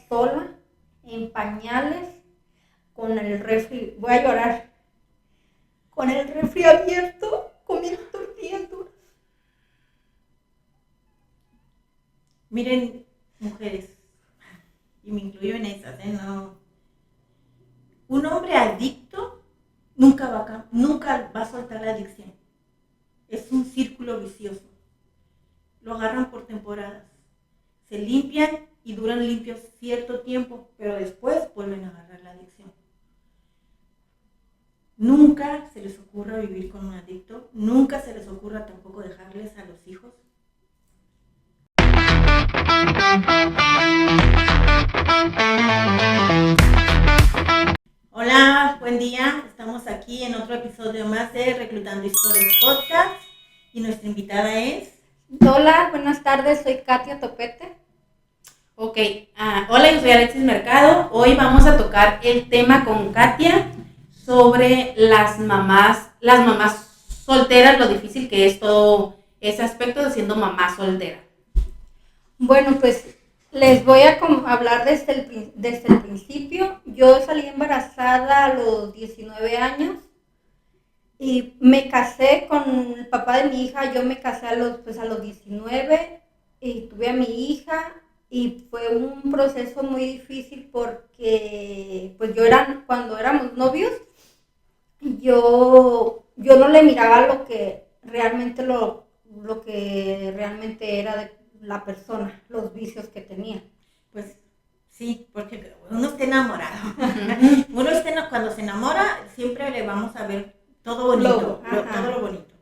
sola, en pañales, con el refri, voy a llorar, con el refri abierto, comiendo tortillas duras. Miren, mujeres, y me incluyo en esas, no. Un hombre adicto nunca va a soltar la adicción. Es un círculo vicioso. Lo agarran por temporadas. Se limpian y duran limpios cierto tiempo, pero después vuelven a agarrar la adicción. Nunca se les ocurra vivir con un adicto, nunca se les ocurra tampoco dejarles a los hijos. Hola, buen día. Estamos aquí en otro episodio más de Reclutando Historias Podcast y nuestra invitada es... Hola, buenas tardes, soy Katia Topete. Ok, hola, yo soy Alexis Mercado. Hoy vamos a tocar el tema con Katia sobre las mamás solteras, lo difícil que es todo ese aspecto de siendo mamá soltera. Bueno, pues les voy a hablar desde el principio. Yo salí embarazada a los 19 años y me casé con el papá de mi hija. Yo me casé a los 19 y tuve a mi hija y fue un proceso muy difícil porque pues cuando éramos novios, yo no le miraba lo que realmente era de la persona, los vicios que tenía. Pues sí, porque uno está enamorado. Cuando se enamora, siempre le vamos a ver todo bonito, todo lo bonito.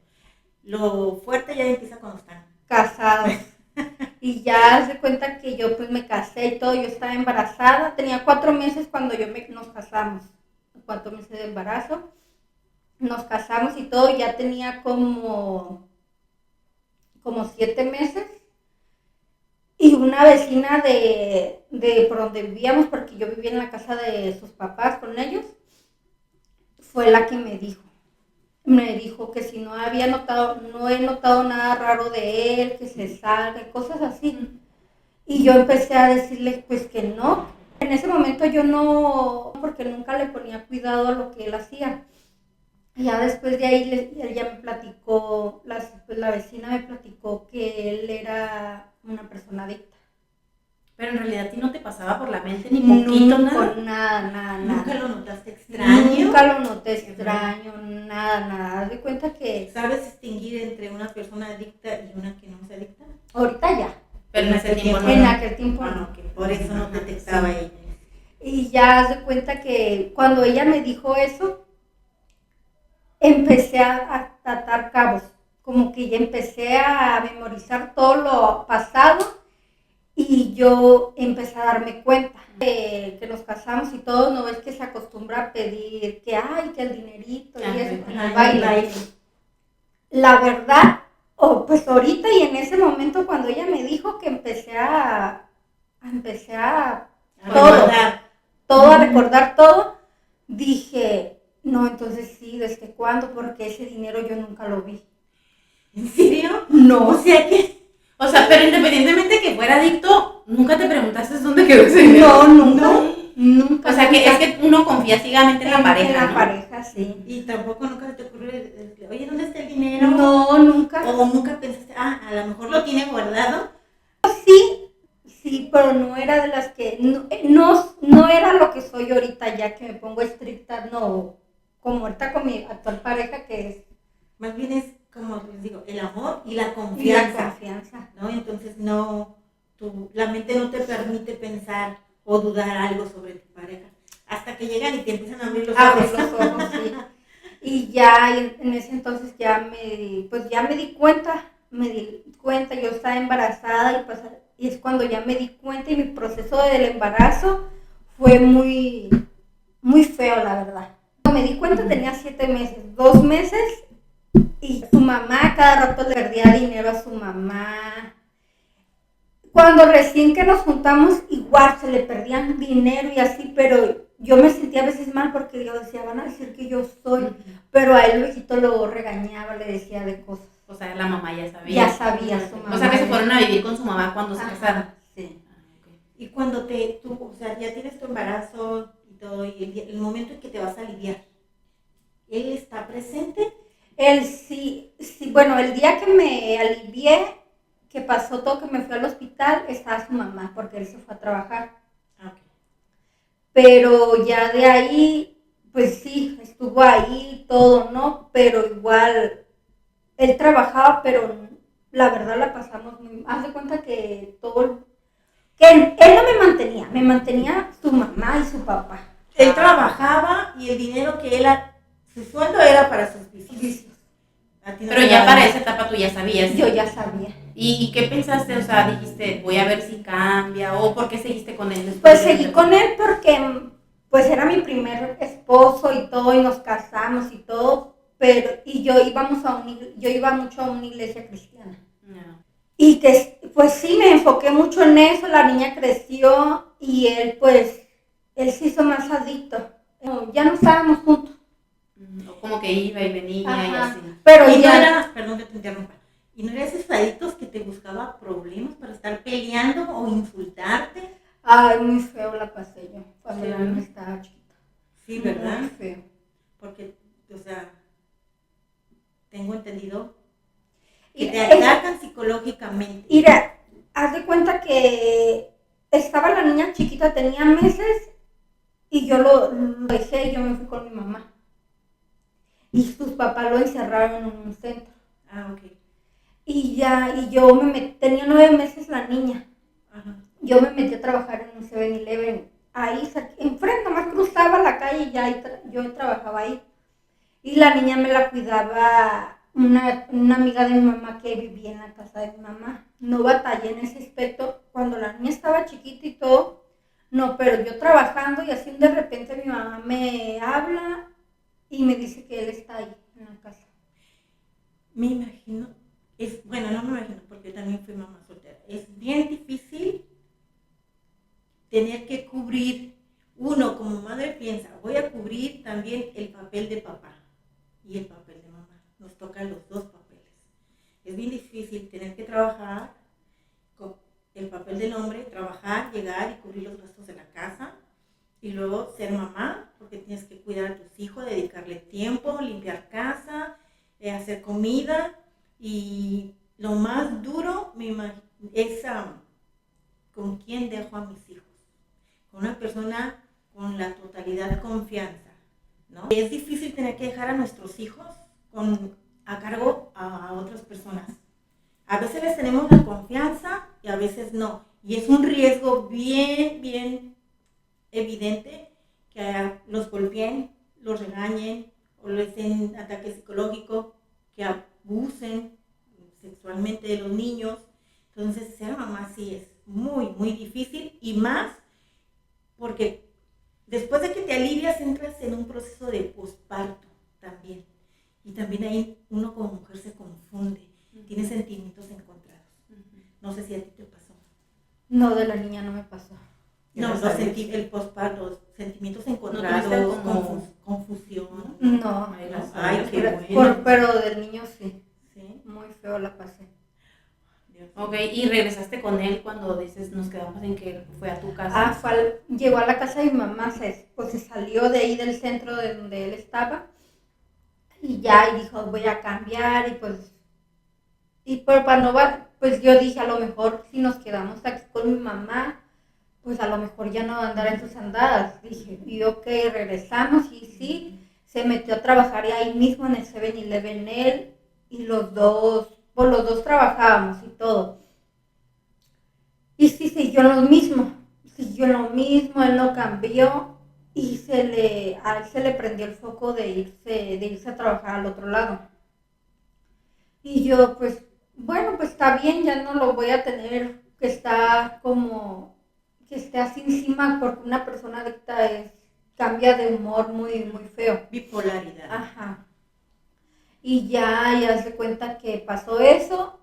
Lo fuerte ya empieza cuando están casados. Y ya se cuenta que yo pues me casé y todo, yo estaba embarazada, tenía 4 meses cuando nos casamos, 4 meses de embarazo, nos casamos y todo, ya tenía como 7 meses. Y una vecina de por donde vivíamos, porque yo vivía en la casa de sus papás con ellos, fue la que me dijo que si no he notado nada raro de él, que se salga, cosas así. Y yo empecé a decirle pues que no. En ese momento yo no, porque nunca le ponía cuidado a lo que él hacía. Y ya después de ahí ella me platicó, la vecina me platicó que él era una persona adicta. Pero en realidad a ti no te pasaba por la mente ni poquito, nada. ¿Nunca lo notaste extraño? Nunca lo noté extraño, nada. Haz de cuenta que... ¿Sabes distinguir entre una persona adicta y una que no es adicta? Ahorita ya. Pero en ese tiempo no. En aquel tiempo no. Que por eso no detectaba ella. Y ya haz de cuenta que cuando ella me dijo eso, empecé a atar cabos. Como que ya empecé a memorizar todo lo pasado. Y yo empecé a darme cuenta que nos casamos y todo, no ves que se acostumbra a pedir que el dinerito y eso en el baile. La verdad, pues ahorita y en ese momento cuando ella me dijo que empecé a recordar todo, dije, no, entonces sí, ¿desde cuándo? Porque ese dinero yo nunca lo vi. ¿En serio? No. O sea, pero independientemente que fuera adicto, ¿nunca te preguntaste dónde quedó ese dinero? No, nunca. O sea, que es que uno confía ciegamente en la pareja, En la ¿no? pareja, sí. Y tampoco nunca se te ocurre, oye, ¿dónde está el dinero? No, nunca. O nunca pensaste, a lo mejor lo tiene guardado. Sí, pero no era de las que, no era lo que soy ahorita ya que me pongo estricta, no, como ahorita con mi actual pareja que es. Más bien es, como les digo, el amor y la confianza. ¿No? Entonces la mente no te permite pensar o dudar algo sobre tu pareja. Hasta que llegan y te empiezan a abrir los ojos. Sí. Y ya en ese entonces ya me di cuenta, yo estaba embarazada y es cuando ya me di cuenta y mi proceso del embarazo fue muy, muy feo, la verdad. Cuando me di cuenta tenía 7 meses, 2 meses. Y su mamá cada rato le perdía dinero a su mamá. Cuando recién que nos juntamos, igual se le perdían dinero y así, pero yo me sentía a veces mal porque yo decía, van a decir que yo soy, pero a él Luisito lo regañaba, le decía de cosas. O sea, la mamá ya sabía. Ya sabía su mamá. O sea, que se fueron a vivir con su mamá cuando se casaron. Sí. Y cuando o sea, ya tienes tu embarazo y todo, y el momento en que te vas a aliviar, ¿él está presente? Él sí, sí, bueno, el día que me alivié, que pasó todo, que me fui al hospital, estaba su mamá, porque él se fue a trabajar. Ok. Pero ya de ahí, pues sí, estuvo ahí todo, ¿no? Pero igual, él trabajaba, pero la verdad la pasamos muy... Haz de cuenta que todo... Que él no me mantenía su mamá y su papá. Él trabajaba y el dinero que su sueldo era para sus visitas. Pero ya para esa etapa tú ya sabías. Yo ya sabía. ¿Y qué pensaste? O sea, dijiste, voy a ver si cambia, o ¿por qué seguiste con él después? Pues seguí con él porque pues era mi primer esposo y todo, y nos casamos y todo, pero y yo iba mucho a una iglesia cristiana. No. Y que pues sí me enfoqué mucho en eso, la niña creció y él se hizo más adicto. Ya no estábamos juntos. O como que iba y venía. Ajá. Y así. Pero y ya... no era, perdón que te interrumpa, ¿y no eran esos adictos que te buscaba problemas para estar peleando o insultarte? Ay, muy feo la pasé yo cuando la niña estaba chiquita. Sí, ¿verdad? Muy feo. Porque, o sea, tengo entendido que te atacan psicológicamente. Mira, haz de cuenta que estaba la niña chiquita, tenía meses, y yo lo dejé y yo me fui con mi mamá. Y sus papás lo encerraron en un centro. Ah, ok. Y yo tenía 9 meses la niña. Ajá. Yo me metí a trabajar en un 7-Eleven, ahí enfrente, nomás cruzaba la calle y yo trabajaba ahí. Y la niña me la cuidaba una amiga de mi mamá que vivía en la casa de mi mamá. No batallé en ese aspecto. Cuando la niña estaba chiquita y todo, no, pero yo trabajando y así de repente mi mamá me habla y me dice que él está ahí en la casa. Me imagino, bueno, no me imagino porque yo también fui mamá soltera. Es bien difícil tener que cubrir, uno como madre piensa, voy a cubrir también el papel de papá y el papel de mamá. Nos tocan los dos papeles. Es bien difícil tener que trabajar con el papel del hombre, trabajar, llegar y cubrir los gastos de la casa y luego ser mamá, porque tienes que cuidar a tus hijos, dedicarle tiempo, limpiar casa, hacer comida, y lo más duro es con quién dejo a mis hijos. Con una persona con la totalidad confianza, ¿no? Es difícil tener que dejar a nuestros hijos a cargo a otras personas. A veces les tenemos la confianza y a veces no. Y es un riesgo bien, bien evidente que los golpeen, los regañen o les den ataque psicológico, que abusen sexualmente de los niños. Entonces ser mamá sí es muy, muy difícil, y más porque después de que te alivias entras en un proceso de posparto también. Y también ahí uno como mujer se confunde, tiene sentimientos encontrados. No sé si a ti te pasó. No, de la niña no me pasó. No, el posparto, sentimientos encontrados, confusión. No. Ay, qué bueno. Pero del niño sí. Sí. Muy feo la pasé. Ok, ¿y regresaste con él cuando dices nos quedamos en que él fue a tu casa? Llegó a la casa de mi mamá, pues se salió de ahí del centro de donde él estaba y dijo voy a cambiar y para no va, pues yo dije a lo mejor si nos quedamos aquí con mi mamá, pues a lo mejor ya no va a andar en sus andadas. Dije, y ok, regresamos y sí, se metió a trabajar ahí mismo en el 7-Eleven él y los dos trabajábamos y todo. Y sí, siguió lo mismo, él no cambió y a él se le prendió el foco de irse a trabajar al otro lado. Y yo, pues, bueno, pues está bien, ya no lo voy a tener que esté así encima, porque una persona adicta cambia de humor muy, muy feo. Bipolaridad. Ajá. Y ya se cuenta que pasó eso,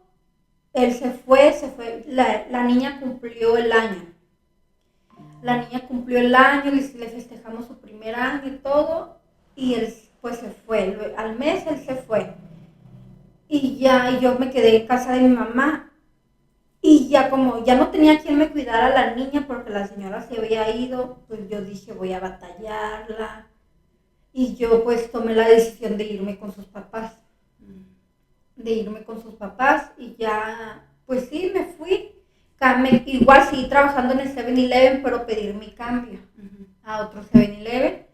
él se fue, la niña cumplió el año. Y le festejamos su primer año y todo, y él pues se fue, al mes él se fue. Y yo me quedé en casa de mi mamá, Y ya como ya no tenía quien me cuidara a la niña porque la señora se había ido, pues yo dije voy a batallarla. Y yo pues tomé la decisión de irme con sus papás. Y ya, pues sí, me fui. Igual seguí trabajando en el 7-Eleven, pero pedir mi cambio a otro 7-Eleven.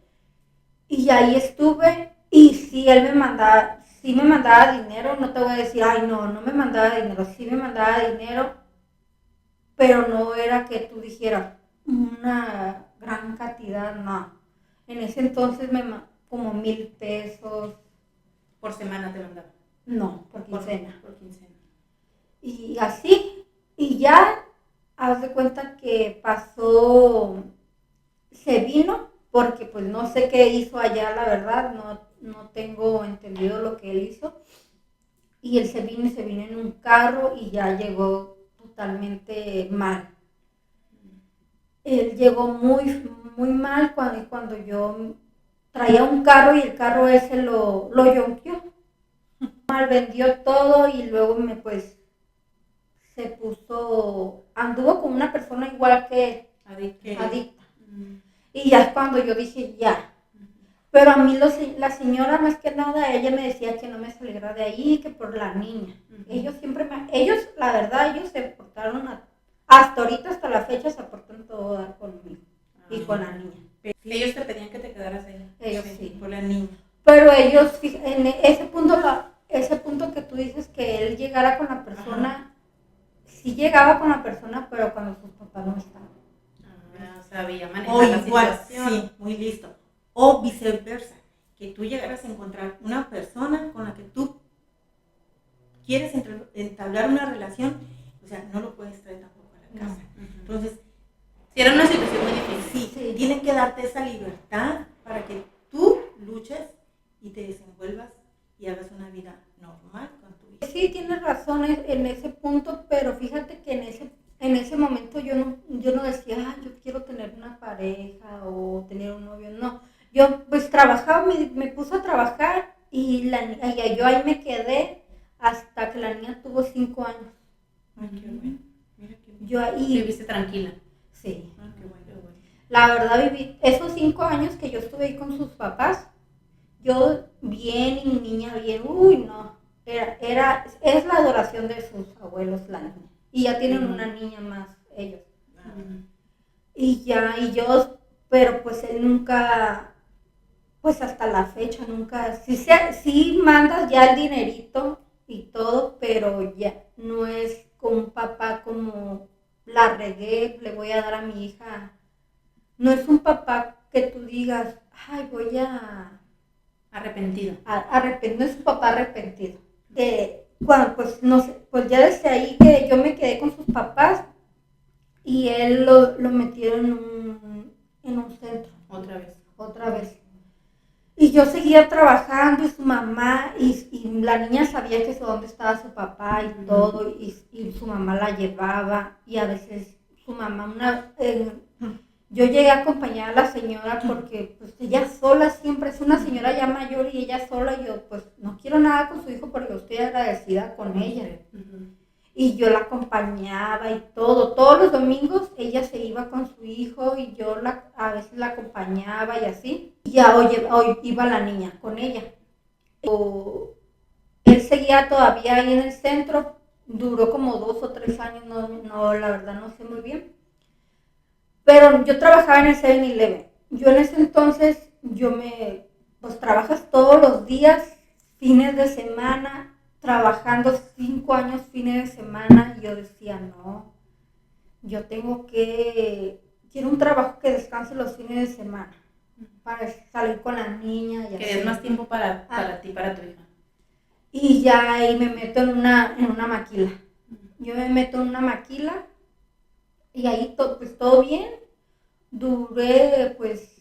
Y ahí estuve y sí me mandaba dinero, no te voy a decir, ay no, no me mandaba dinero, sí me mandaba dinero, pero no era que tú dijeras una gran cantidad, no. En ese entonces como 1,000 pesos. Por semana te mandaba. No, por quincena. Por quincena. Y así, y ya, haz de cuenta que pasó, se vino, porque pues no sé qué hizo allá, la verdad, no tengo entendido lo que él hizo. Y él se vino en un carro y ya llegó totalmente mal. Él llegó muy, muy mal cuando yo traía un carro y el carro ese lo yonqueó. Mal vendió todo y luego anduvo con una persona igual que adicta. Y ya es cuando yo dije ya. Pero a mí la señora más que nada, ella me decía que no me saliera de ahí, que por la niña. Ellos, la verdad, ellos se portaron hasta ahorita, hasta la fecha, se portan todo dar conmigo y con la niña. Ellos te pedían que te quedaras ahí. Ellos sí. Por la niña. Pero ellos, en ese punto que tú dices que él llegara con la persona, sí llegaba con la persona, pero cuando sus papás no estaban. Sabía manejar O la igual, situación. sí, muy listo. O viceversa, que tú llegaras a encontrar una persona con la que tú quieres entablar una relación, o sea, no lo puedes traer tampoco a la casa. Entonces, si era una situación muy difícil. Sí, tienen que darte esa libertad para que tú luches y te desenvuelvas y hagas una vida normal con tu hija. Sí, tienes razón en ese punto, pero fíjate que en ese momento yo no decía, yo quiero tener una pareja o tener un novio, no. Yo pues trabajaba, me puse a trabajar y yo ahí me quedé hasta que la niña tuvo 5 años. Ay, qué bueno. Mira qué bueno. Yo ahí viviste tranquila. Sí. Ah, qué bueno, qué bueno. La verdad viví esos 5 años que yo estuve ahí con sus papás, yo bien y mi niña bien, no. Es la adoración de sus abuelos la niña. Y ya tienen una niña más ellos. Y pero pues él nunca, pues hasta la fecha nunca, sí mandas ya el dinerito y todo, pero ya no es con un papá como la regué, le voy a dar a mi hija. No es un papá que tú digas, ay, voy a... Arrepentido. No es un papá arrepentido. Pues no sé, pues ya desde ahí que yo me quedé con sus papás y él lo metieron en un centro. Otra vez. Y yo seguía trabajando y su mamá, y la niña sabía que dónde estaba su papá y todo, y su mamá la llevaba, y a veces su mamá, yo llegué a acompañar a la señora porque pues ella sola siempre, es una señora ya mayor y ella sola, yo pues no quiero nada con su hijo porque yo estoy agradecida con ella. Y yo la acompañaba y todos los domingos ella se iba con su hijo y yo a veces la acompañaba y así. Y ya hoy iba la niña con ella. Él seguía todavía ahí en el centro, duró como 2 o 3 años, no, la verdad no sé muy bien. Pero yo trabajaba en el 7-Eleven. Yo en ese entonces, pues trabajas todos los días, fines de semana, trabajando 5 años fines de semana, y yo decía, no, yo quiero un trabajo que descanse los fines de semana, para salir con la niña. Que es más tiempo para ti, para tu hija. Y ya ahí me meto en una maquila. Yo me meto en una maquila, y ahí pues todo bien. Duré, pues,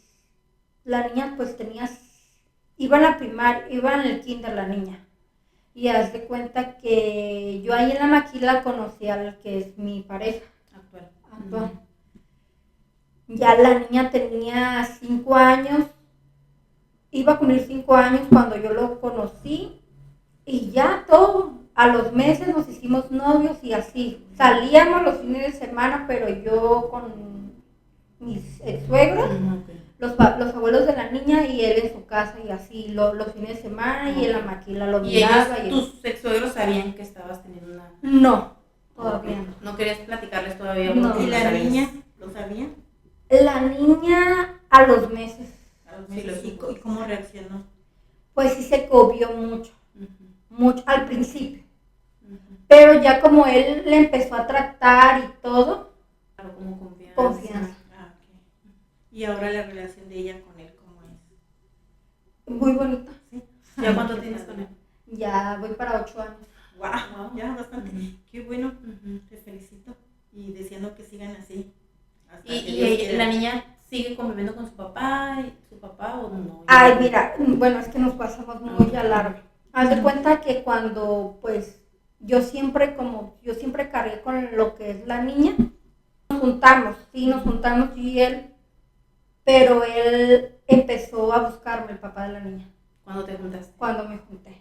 la niña pues iba en el kinder la niña. Y haz de cuenta que yo ahí en la maquila conocí al que es mi pareja actual. Ya la niña tenía 5 años, iba a cumplir 5 años cuando yo lo conocí, y ya todo a los meses nos hicimos novios y así. Salíamos los fines de semana, pero yo con mis ex-suegros, los abuelos de la niña y él en su casa y así los fines de semana y en la maquila lo ¿Y ellos, miraba. tus ex-suegros sabían que estabas teniendo una...? No, todavía no. ¿No querías platicarles todavía? No. ¿Y la niña lo sabía? La niña a los meses, A los Sí, meses. lo supo. ¿Y cómo reaccionó? pues sí se cobió mucho, Ujú, mucho al principio. ujú. Pero ya como él le empezó a tratar y todo, Claro, como confianza. confianza. Ah, ok. ¿Y ahora la relación de ella con él cómo es? Muy bonita. ¿Sí? ¿Ya cuánto tienes con él? Ya voy para 8 años. Wow, ya bastante. Ujú. Qué bueno, Ujú. te felicito. Y deseando que sigan así. Hasta ¿Y, que y Dios ella- quiera. la niña sigue conviviendo con su papá o no? Ay, mira, bueno, es que nos pasamos muy a largo. Haz de cuenta que cuando, pues, yo siempre cargué con lo que es la niña, nos juntamos yo y él, pero él empezó a buscarme, el papá de la niña, ¿Cuándo te juntaste? cuando me junté.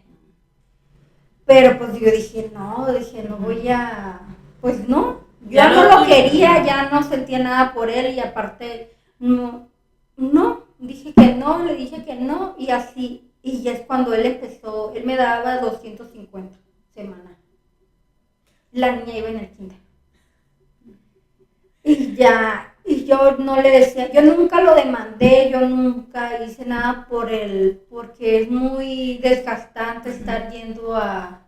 Pero pues yo dije, no voy a, pues no, yo Ya no lo lo tuyo. quería, ya no sentía nada por él y aparte, no, le dije que no y así, y ya es cuando él empezó, él me daba 250 semanal. La niña iba en el kinder. Y yo no le decía, yo nunca lo demandé, yo nunca hice nada por él, porque es muy desgastante estar yendo a...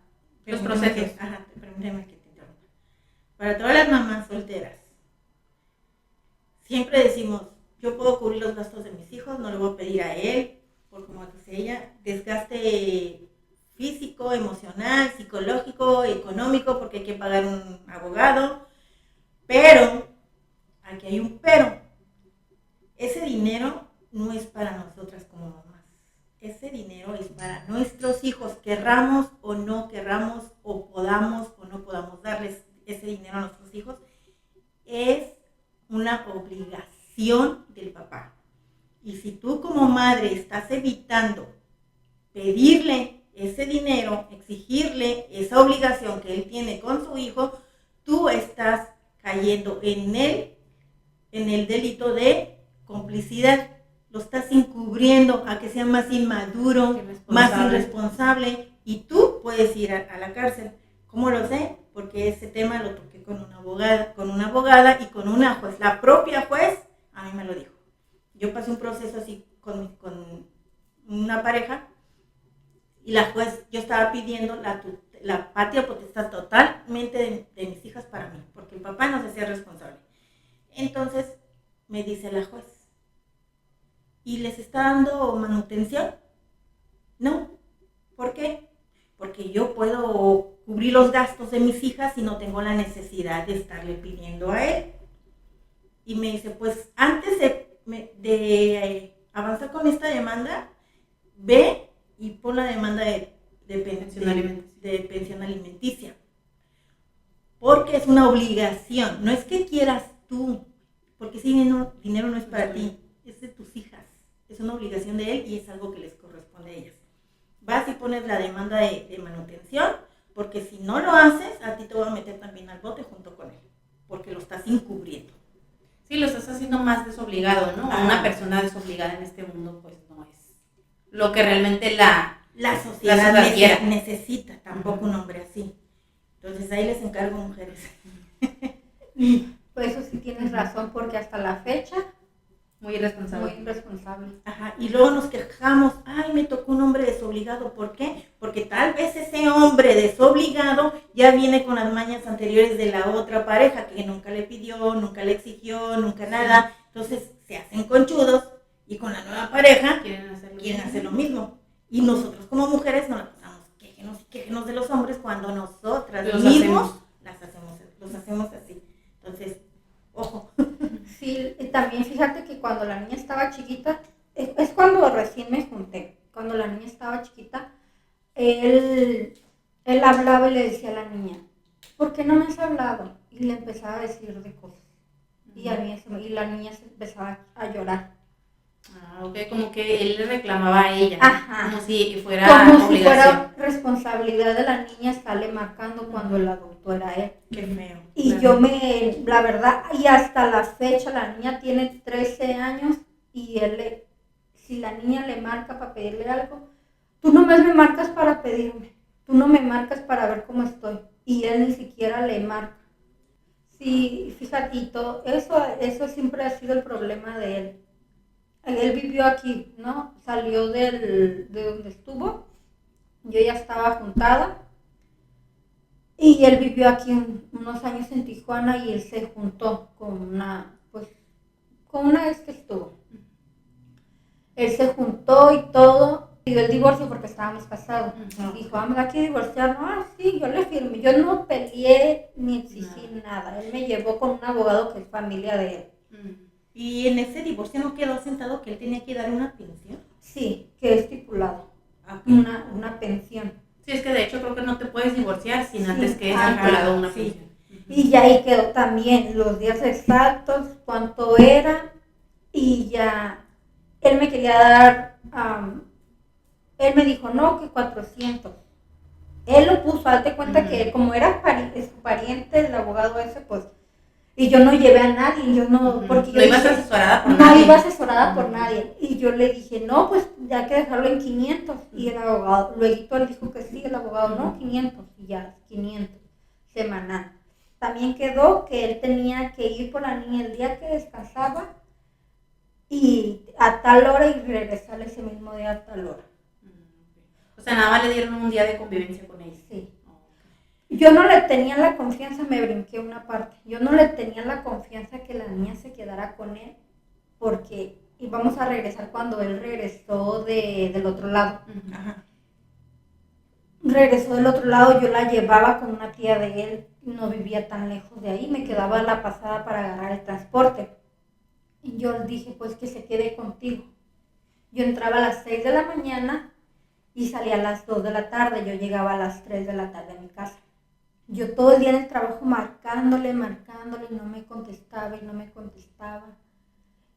Los Permíteme procesos. permíteme que te interrumpa. Para todas las mamás solteras, siempre decimos, yo puedo cubrir los gastos de mis hijos, no le voy a pedir a él, por como dice ella, desgaste físico, emocional, psicológico, económico, porque hay que pagar un abogado, pero, aquí hay un pero, ese dinero no es para nosotras como mamás. Ese dinero es para nuestros hijos, querramos o no querramos, o podamos o no podamos darles ese dinero a nuestros hijos. Es una obligación del papá. Y si tú como madre estás evitando pedirle ese dinero, exigirle esa obligación que él tiene con su hijo, tú estás cayendo en el delito de complicidad. Lo estás encubriendo a que sea más inmaduro, más irresponsable, y tú puedes ir a la cárcel. ¿Cómo lo sé? Porque ese tema lo toqué con una abogada y con una juez. La propia juez a mí me lo dijo. Yo pasé un proceso así con una pareja y la juez, yo estaba pidiendo la patria potestad totalmente de mis hijas para mí, porque el papá no se hacía responsable. Entonces me dice la juez, ¿y les está dando manutención? No. ¿Por qué? Porque yo puedo cubrir los gastos de mis hijas y no tengo la necesidad de estarle pidiendo a él. Y me dice, pues antes de avanzar con esta demanda, ve y pon la demanda de pensión alimenticia. Porque es una obligación, no es que quieras tú, porque ese dinero no es para ti, es de tus hijas. Es una obligación de él y es algo que les corresponde a ellas. Vas y pones la demanda de manutención, porque si no lo haces, a ti te voy a meter también al bote junto con él, porque lo estás encubriendo. Sí, lo estás haciendo más desobligado, ¿no? Una persona desobligada en este mundo, pues no es lo que realmente la sociedad quiera. necesita, tampoco un hombre así. Entonces ahí les encargo, mujeres. Pues eso sí tienes razón, porque hasta la fecha, muy irresponsable. muy irresponsable. Ajá, y luego nos quejamos, ay, me tocó un hombre desobligado. ¿Por qué? Porque tal vez ese hombre desobligado ya viene con las mañas anteriores de la otra pareja, que nunca le pidió, nunca le exigió, nunca nada. Entonces se hacen conchudos y con la nueva pareja quieren hacer lo mismo. Y nosotros como mujeres nos la pasamos, quéjenos de los hombres cuando nosotras mismos los hacemos así. Entonces, ojo. Sí, también fíjate que cuando la niña estaba chiquita, es cuando recién me junté, cuando la niña estaba chiquita, él hablaba y le decía a la niña, ¿por qué no me has hablado? Y le empezaba a decir de cosas. Y la niña se empezaba a llorar. Ah, ok, como que él le reclamaba a ella, Ajá. como si fuera Como si obligación. fuera responsabilidad de la niña estarle marcando cuando el adulto era él. Qué feo. Y Claro. la verdad, y hasta la fecha la niña tiene 13 años y si la niña le marca para pedirle algo, tú nomás me marcas para pedirme, tú no me marcas para ver cómo estoy. Y él ni siquiera le marca. Sí, fíjate, y todo, eso siempre ha sido el problema de él. Él vivió aquí, ¿no? Salió de donde estuvo, yo ya estaba juntada y él vivió aquí unos años en Tijuana y él se juntó con una ex que estuvo. Él se juntó y todo, pidió el divorcio porque estábamos casados. Dijo, vamos aquí a divorciarnos. Ah, sí, yo le firmé. Yo no peleé ni exigí nada. Él me llevó con un abogado que es familia de él. ¿Y en ese divorcio no quedó sentado que él tenía que dar una pensión? Sí, que es estipulado. Okay. Una pensión. Sí, es que de hecho creo que no te puedes divorciar sin antes que hayas antes, regalado una sí. pensión. Y ya ahí quedó también los días exactos, cuánto era, y ya él me quería dar, él me dijo, no, que 400. Él lo puso, hazte cuenta que como era su pariente, el abogado ese, pues, y yo no llevé a nadie, yo no, porque yo no ibas dije, asesorada por no nadie. iba asesorada por nadie, y yo le dije, no, pues, ya hay que dejarlo en 500, y el abogado, luego él dijo que sí, el abogado, no, 500, y ya, 500, semanal. También quedó que él tenía que ir por la niña el día que descansaba, y a tal hora y regresar ese mismo día a tal hora. O sea, nada más le dieron un día de convivencia con ella. Sí. Yo no le tenía la confianza, me brinqué una parte. Yo no le tenía la confianza que la niña se quedara con él porque íbamos a regresar cuando él regresó del otro lado. Ajá. Regresó del otro lado, yo la llevaba con una tía de él, no vivía tan lejos de ahí, me quedaba la pasada para agarrar el transporte. Y yo dije, pues que se quede contigo. Yo entraba a las 6 de la mañana y salía a las 2 de la tarde, yo llegaba a las 3 de la tarde a mi casa. Yo todo el día en el trabajo marcándole, y no me contestaba.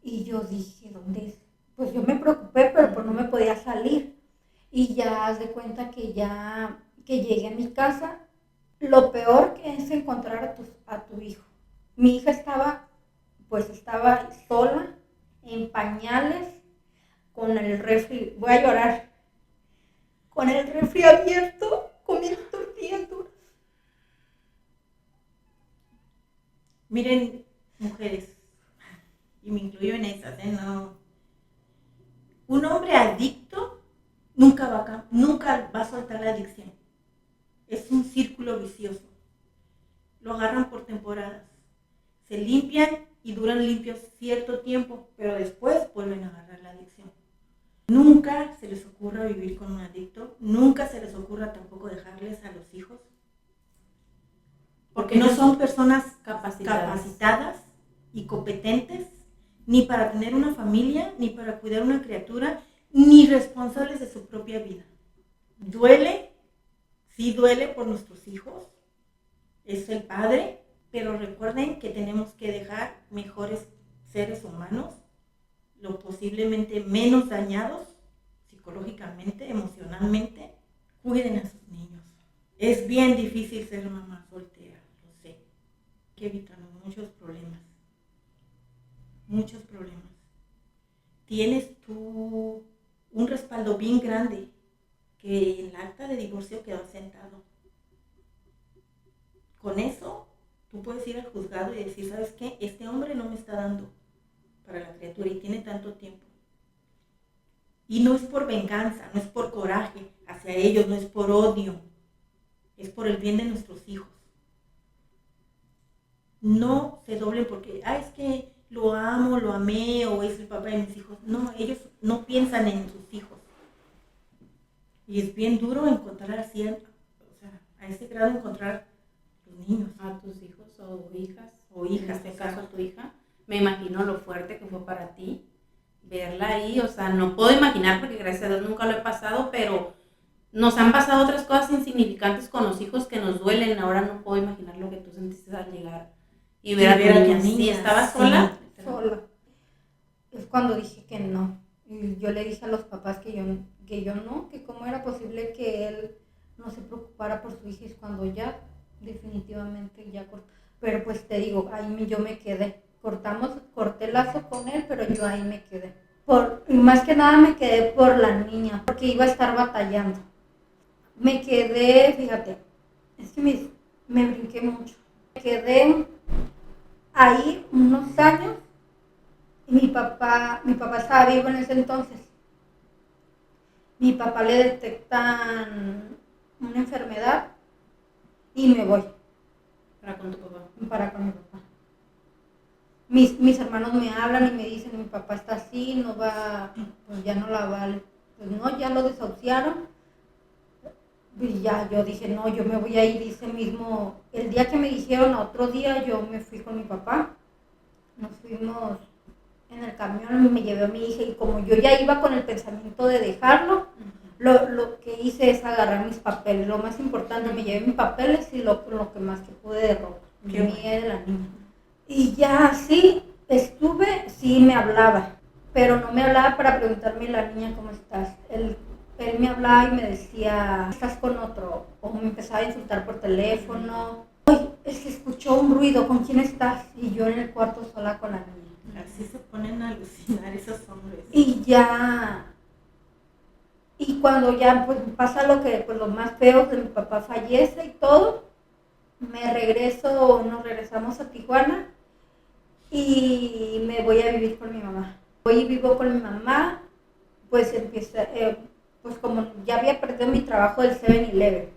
Y yo dije, ¿dónde es? Pues yo me preocupé, pero pues no me podía salir. Y ya haz de cuenta que que llegué a mi casa, lo peor que es encontrar a tu hijo. Mi hija estaba sola, en pañales, con el refri, voy a llorar, con el refri abierto, comiendo tortillas duras. Miren, mujeres, y me incluyo en esas, no. Un hombre adicto nunca va a soltar la adicción. Es un círculo vicioso. Lo agarran por temporadas. Se limpian y duran limpios cierto tiempo, pero después vuelven a agarrar la adicción. Nunca se les ocurra vivir con un adicto, nunca se les ocurra tampoco dejarles a los hijos, porque no son personas capacitadas y competentes ni para tener una familia, ni para cuidar una criatura, ni responsables de su propia vida. Duele, sí duele por nuestros hijos, es el padre, pero recuerden que tenemos que dejar mejores seres humanos, lo posiblemente menos dañados psicológicamente, emocionalmente. Cuiden a sus niños. Es bien difícil ser mamá soltera, lo sé. Que evitan muchos problemas. Tienes tú un respaldo bien grande que en el acta de divorcio quedó asentado. Con eso tú puedes ir al juzgado y decir, ¿sabes qué? Este hombre no me está dando para la criatura y tiene tanto tiempo. Y no es por venganza, no es por coraje hacia ellos, no es por odio, es por el bien de nuestros hijos. No se doblen porque, es que lo amo, lo amé, o es el papá de mis hijos. No, ellos no piensan en sus hijos. Y es bien duro encontrar así, a ese grado encontrar los niños. A tus hijos o hijas, en este caso a tu hija. Me imagino lo fuerte que fue para ti verla ahí, no puedo imaginar porque gracias a Dios nunca lo he pasado, pero nos han pasado otras cosas insignificantes con los hijos que nos duelen. Ahora no puedo imaginar lo que tú sentiste al llegar y ver a tu niña. ¿Sí estabas sola? Sola. es cuando dije que no. Y yo le dije a los papás que yo no, que cómo era posible que él no se preocupara por su hija, y cuando ya definitivamente ya cortó. Pero pues te digo, yo me quedé. Corté lazo con él, pero yo ahí me quedé. Y más que nada me quedé por la niña, porque iba a estar batallando. Me quedé, fíjate, es que me brinqué mucho. Me quedé ahí unos años y mi papá estaba vivo en ese entonces. Mi papá le detectan una enfermedad y me voy. Para con tu papá. Para con mi papá. Mis hermanos me hablan y me dicen, mi papá está así, no va, pues ya no la vale. Pues no, ya lo desahuciaron. Y ya yo dije, no, yo me voy a ir ese mismo, el día que me dijeron, otro día yo me fui con mi papá. Nos fuimos en el camión y me llevé a mi hija, y como yo ya iba con el pensamiento de dejarlo, lo que hice es agarrar mis papeles. Lo más importante, me llevé mis papeles y lo que más que pude de ropa, que de la niña. Y ya así estuve, sí me hablaba, pero no me hablaba para preguntarme la niña cómo estás. Él me hablaba y me decía, estás con otro, o me empezaba a insultar por teléfono. Oye, es que escuchó un ruido, ¿con quién estás? Y yo en el cuarto sola con la niña. Así se ponen a alucinar esos hombres. Y cuando ya pues pasa lo más feo, que mi papá fallece y todo, nos regresamos a Tijuana y me voy a vivir con mi mamá. Voy y vivo con mi mamá, pues pues como ya había perdido mi trabajo del 7-Eleven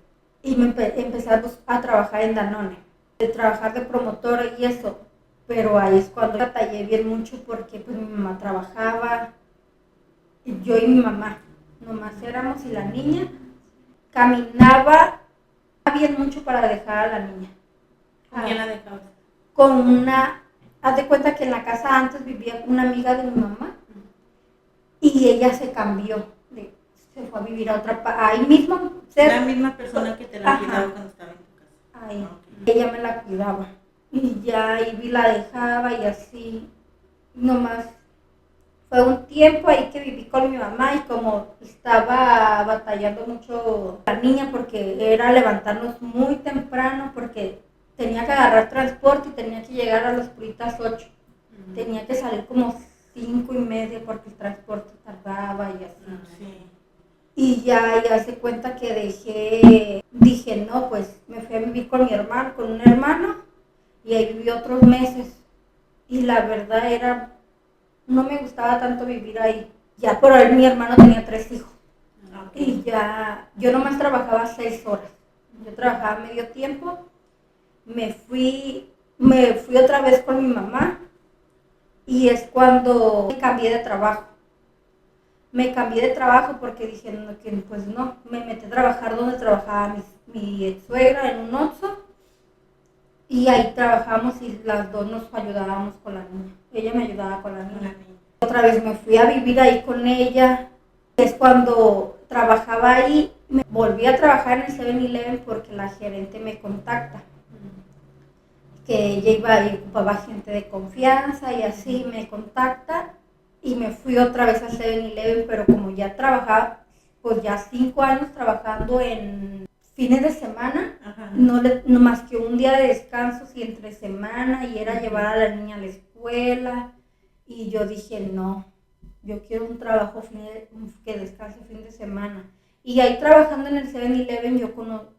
y empecé a trabajar en Danone, de trabajar de promotora y eso, pero ahí es cuando batallé bien mucho porque pues mi mamá trabajaba, yo y mi mamá, nomás éramos, y la niña caminaba bien mucho para dejar a la niña. ¿Con quién la dejabas? Haz de cuenta que en la casa antes vivía una amiga de mi mamá y ella se cambió, se fue a vivir a ahí mismo. La misma persona que te la cuidaba cuando estaba en tu casa. Ahí, ella me la cuidaba y ya ahí la dejaba y así, nomás. Fue un tiempo ahí que viví con mi mamá y como estaba batallando mucho la niña porque era levantarnos muy temprano porque tenía que agarrar transporte y tenía que llegar a Las Puritas 8. Tenía que salir como 5:30 porque el transporte tardaba y así. Sí. Y ya se cuenta que dije no, pues me fui a vivir con un hermano y ahí viví otros meses. Y la verdad no me gustaba tanto vivir ahí. Ya por ahí mi hermano tenía 3 hijos. Okay. Y ya, yo nomás trabajaba 6 horas. Yo trabajaba medio tiempo. Me fui otra vez con mi mamá. Y es cuando me cambié de trabajo. Me cambié de trabajo porque dije, pues no, me metí a trabajar donde trabajaba mi ex suegra, en un Oxxo. Y ahí trabajamos y las dos nos ayudábamos con la niña. Ella me ayudaba con la niña. Otra vez me fui a vivir ahí con ella. Es cuando trabajaba ahí, me volví a trabajar en el 7-Eleven porque la gerente me contacta. Que ella iba y ocupaba gente de confianza y así me contacta y me fui otra vez al 7-Eleven, pero como ya trabajaba, pues ya 5 años trabajando en fines de semana, no más que un día de descanso y entre semana, y era llevar a la niña a la escuela, y yo dije no, yo quiero un trabajo que descanse fin de semana. Y ahí trabajando en el 7-Eleven yo conozco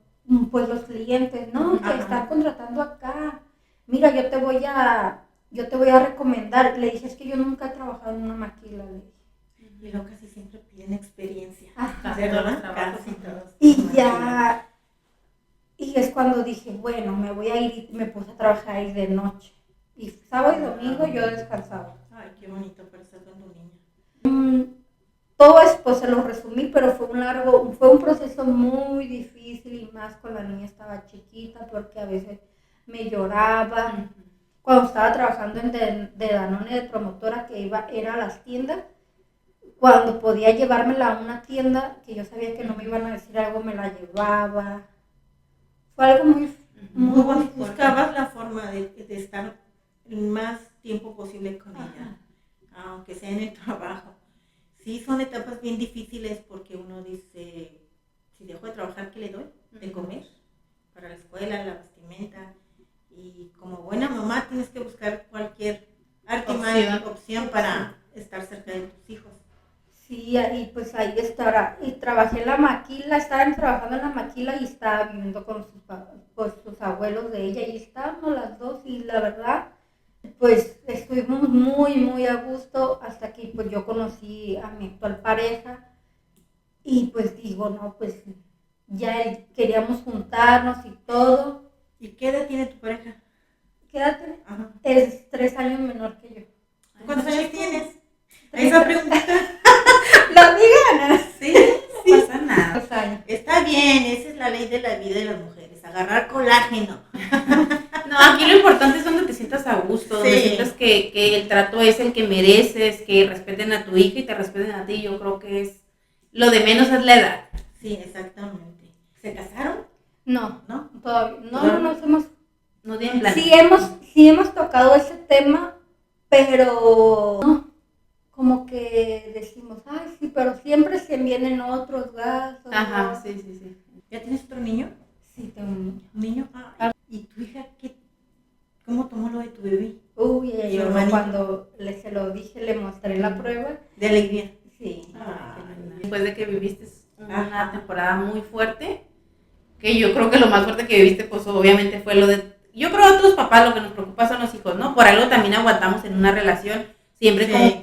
pues los clientes, no, que están contratando acá, mira, yo te voy a recomendar. Le dije, es que yo nunca he trabajado en una maquila, le dije. Y luego casi siempre piden experiencia. Hacer todos los trabajos y todos. Y es cuando dije, bueno, me voy a ir, y me puse a trabajar ahí de noche. Y sábado y domingo yo descansaba. Ay, qué bonito para estar con tu niña. Todo eso pues se lo resumí, pero fue un proceso muy difícil, y más con la niña estaba chiquita porque a veces me lloraba. Cuando estaba trabajando de Danone de promotora, que era a las tiendas, cuando podía llevármela a una tienda que yo sabía que no me iban a decir algo, me la llevaba. Fue algo muy bonito. Buscabas la forma de estar el más tiempo posible con ella. aunque sea en el trabajo. Sí, son etapas bien difíciles porque uno dice, si dejo de trabajar, ¿qué le doy? De comer, para la escuela, la vestimenta. Y como buena mamá tienes que buscar cualquier opción para estar cerca de tus hijos. Sí, y pues ahí estará. Y trabajé en la maquila, estaban trabajando en la maquila y estaba viviendo con pues, sus abuelos de ella y estábamos las dos y la verdad, pues estuvimos muy, muy a gusto hasta que pues yo conocí a mi actual pareja y pues digo, no, pues ya queríamos juntarnos y todo. ¿Y qué edad tiene tu pareja? ¿Qué edad tiene? Ajá. Es 3 años menor que yo. ¿Cuántos años tienes? Esa pregunta. Las ganas. Sí, No pasa nada. 2 años. Está bien, esa es la ley de la vida de las mujeres, agarrar colágeno. No, aquí lo importante es donde te sientas a gusto, donde Sí. sientas que el trato es el que mereces, que respeten a tu hija y te respeten a ti. Yo creo que es lo de menos es la edad. Sí, exactamente. ¿Se casaron? No, ¿No? todavía. No, ¿Todavía? no nos hemos. No tienen plan. Sí hemos tocado ese tema, pero no, como que decimos, ay, sí, pero siempre se vienen otros gastos. Ajá, ¿no? sí. ¿Ya tienes otro niño? Sí, tengo un niño. ¿Un niño? ¿Y tu hija cómo tomó lo de tu bebé? Uy, ella ¿Su lloró hermanito? cuando se lo dije, le mostré la prueba. De alegría. Sí. Después de que viviste una Ajá. temporada muy fuerte, que yo creo que lo más fuerte que viviste, pues obviamente fue lo de... Yo creo a otros papás lo que nos preocupa son los hijos, ¿no? Por algo también aguantamos en una relación, siempre Sí. como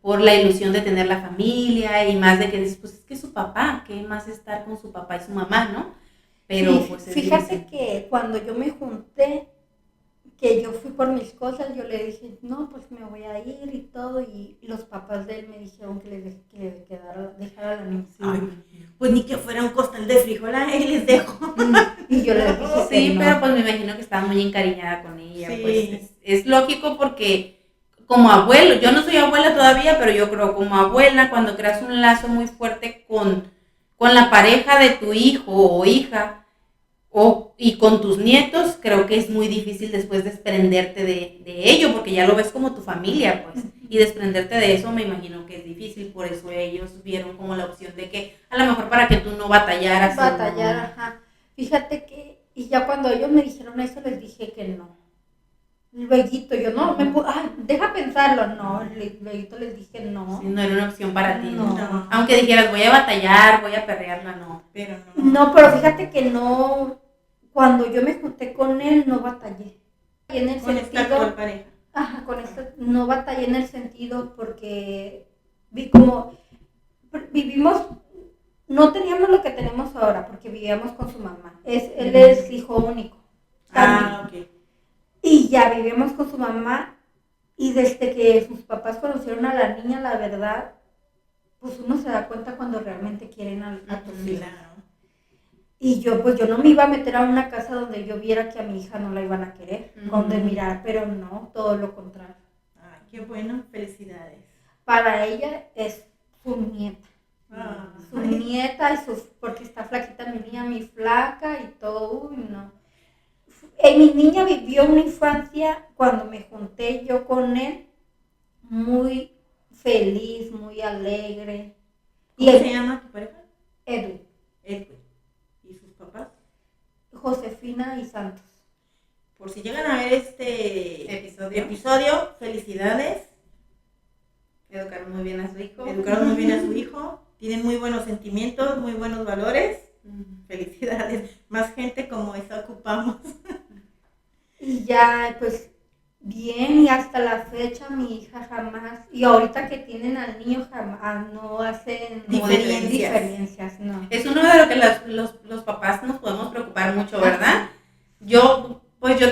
por la ilusión de tener la familia y más de que dices, pues es que es su papá, ¿qué más estar con su papá y su mamá, ¿no? Pero Sí, pues es fíjate difícil. que cuando yo me junté, que yo fui por mis cosas, yo le dije, no, pues me voy a ir y todo, y los papás de él me dijeron que le dejara a la niña. Ay, pues ni que fuera un costal de frijol, ahí les dejo. Y yo le dije que Sí, no. pero pues me imagino que estaba muy encariñada con ella, Sí. pues es lógico porque como abuelo, yo no soy abuela todavía, pero yo creo como abuela, cuando creas un lazo muy fuerte con la pareja de tu hijo o hija, y con tus nietos, creo que es muy difícil después desprenderte de ello, porque ya lo ves como tu familia, pues, y desprenderte de eso me imagino que es difícil, por eso ellos vieron como la opción de que, a lo mejor para que tú no batallaras. Batallar, ajá. Fíjate que, y ya cuando ellos me dijeron eso, les dije que no. Lueguito, yo no, deja pensarlo, no, lueguito les dije no. Sí, no era una opción para ti, ¿no? No. Aunque dijeras, voy a batallar, voy a perrearla, no. Pero no. No, pero fíjate que no, cuando yo me junté con él, no batallé. Y en el Con esta actual sentido, pareja. ajá, con esto, no batallé en el sentido porque vivimos, no teníamos lo que tenemos ahora, porque vivíamos con su mamá. Él es hijo único. Ah, ok. Y ya vivíamos con su mamá y desde que sus papás conocieron a la niña, la verdad, pues uno se da cuenta cuando realmente quieren a tus hijos. Claro. Y yo no me iba a meter a una casa donde yo viera que a mi hija no la iban a querer, donde mirar, pero no, todo lo contrario. Ay, qué bueno, felicidades. Para ella es su nieta. Su Ay. nieta, porque está flaquita mi niña, mi flaca y todo, uy, no. Mi niña vivió una infancia, cuando me junté yo con él, muy feliz, muy alegre. ¿Cómo se llama tu pareja? Edwin, Edwin. ¿Y sus papás? Josefina y Santos. Por si llegan a ver este episodio, felicidades. Educaron muy bien a su hijo. Educaron muy bien a su hijo. Tienen muy buenos sentimientos, muy buenos valores. Felicidades. Más gente como esa ocupamos. Y ya, pues, bien, y hasta la fecha mi hija jamás, y ahorita que tienen al niño jamás, no hacen diferencias, no. Es uno de lo que los papás nos podemos preocupar mucho, ¿verdad? Yo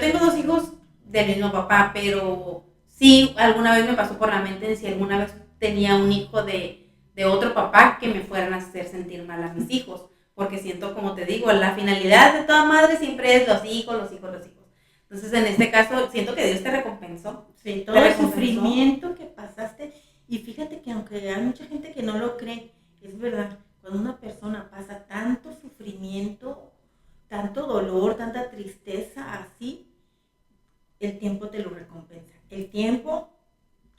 tengo 2 hijos del mismo papá, pero sí, alguna vez me pasó por la mente si alguna vez tenía un hijo de otro papá que me fueran a hacer sentir mal a mis hijos, porque siento, como te digo, la finalidad de toda madre siempre es los hijos. Entonces, en este caso, siento que Dios te recompensó. Sí, todo el sufrimiento que pasaste. Y fíjate que aunque hay mucha gente que no lo cree, es verdad, cuando una persona pasa tanto sufrimiento, tanto dolor, tanta tristeza, así, el tiempo te lo recompensa. El tiempo,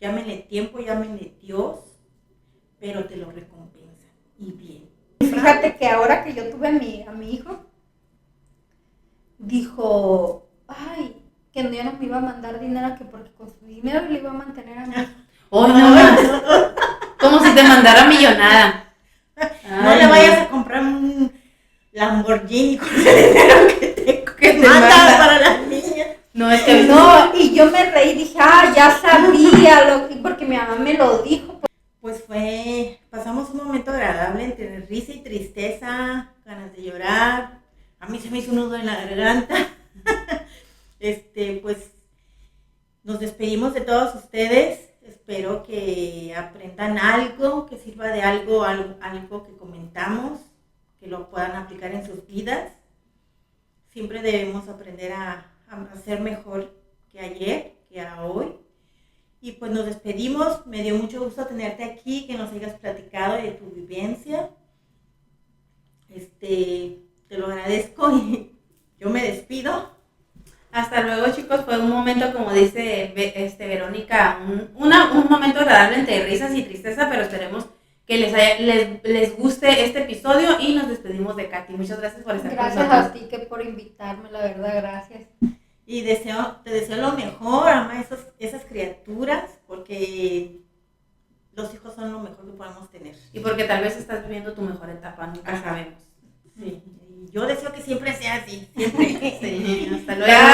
llámenle tiempo, llámenle Dios, pero te lo recompensa, y bien. Fíjate que ahora que yo tuve a mi hijo, dijo, ay, que ya no me iba a mandar dinero, que porque con su dinero le iba a mantener a mí. Hoy no más. Como si te mandara millonada. No le vayas a comprar un Lamborghini con el dinero que te manda manda. para las niñas. No, es que No, y yo me reí, dije, ya sabía, porque mi mamá me lo dijo. Pues pasamos un momento agradable entre risa y tristeza, ganas de llorar. A mí se me hizo un nudo en la garganta. Pues nos despedimos de todos ustedes. Espero que aprendan algo, que sirva de algo que comentamos, que lo puedan aplicar en sus vidas. Siempre debemos aprender a ser mejor que ayer, que a hoy. Y pues nos despedimos. Me dio mucho gusto tenerte aquí, que nos hayas platicado de tu vivencia. Te lo agradezco y yo me despido. hasta luego, chicos. Fue un momento, como dice Verónica, un momento agradable entre risas y tristeza, pero esperemos que les guste este episodio y nos despedimos de Katy. Muchas gracias por estar con Gracias nosotros. a ti que por invitarme, la verdad, gracias. Y te deseo lo mejor, ama esas criaturas, porque los hijos son lo mejor que podemos tener. Y porque tal vez estás viviendo tu mejor etapa, nunca sabemos. Sí. Y yo deseo que siempre sea así, siempre. Sí, hasta luego. Bye.